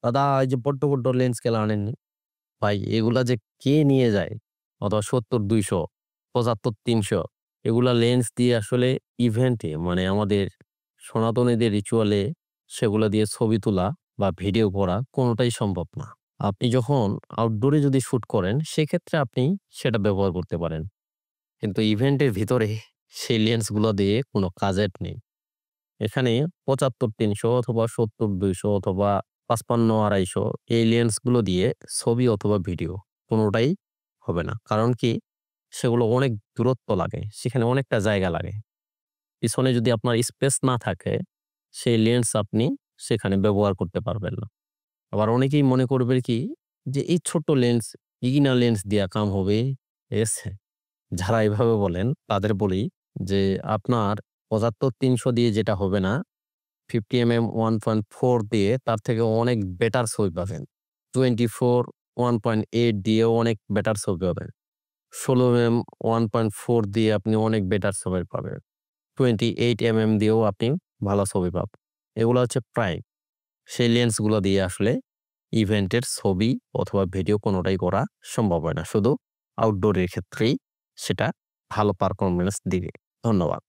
দাদা এই যে বড্ড, বড্ড লেন্স কেন আনেননি? ভাই এগুলা যে কে নিয়ে যায়? অথবা ৭০-২০০, ৭৫-৩০০ এগুলা লেন্স দিয়ে আসলে ইভেন্টে মানে আমাদের সনাতনীদের রিচুয়ালে সেগুলা দিয়ে ছবি তোলা বা ভিডিও করা কোনটাই সম্ভব না। আপনি যখন আউটডোরে যদি শুট করেন সেক্ষেত্রে আপনি সেটা ব্যবহার করতে পারেন। কিন্তু ইভেন্টের ভিতরে সেই লেন্সগুলো দিয়ে কোনো কাজের নেই। এখানে ৭৫-৩০০ অথবা ৭০-২০০ অথবা ৫৫-২৫০ এই লেন্সগুলো দিয়ে ছবি অথবা ভিডিও কোনটাই হবে না। কারণ কি? সেগুলো অনেক দূরত্ব লাগে। সেখানে অনেকটা জায়গা লাগে। পিছনে যদি আপনার স্পেস না থাকে, সেই লেন্স আপনি সেখানে ব্যবহার করতে পারবেন না। আবার অনেকেই মনে করবে কি? যে এই ছোট্ট লেন্স, ইগিনা লেন্স দিয়া কাম হবে। ঠিক আছে? যারা এভাবে বলেন তাদের বলি যে আপনার ৭৫-৩০০ দিয়ে যেটা হবে না 50 mm 1.4 দিয়ে তার থেকে অনেক বেটার ছবি পাবেন। 24 1.8 দিয়েও অনেক বেটার ছবি পাবেন। 16 mm 1.4 দিয়ে আপনি অনেক বেটার ছবি পাবেন। 28 দিয়েও আপনি ভালো ছবি পাবেন। এগুলো হচ্ছে প্রাইম। সেই লেন্সগুলো দিয়ে আসলে ইভেন্টের ছবি অথবা ভিডিও কোনটাই করা সম্ভব হয় না। শুধু আউটডোর এর ক্ষেত্রেই সেটা ভালো পারফরম্যান্স দিবে। ধন্যবাদ।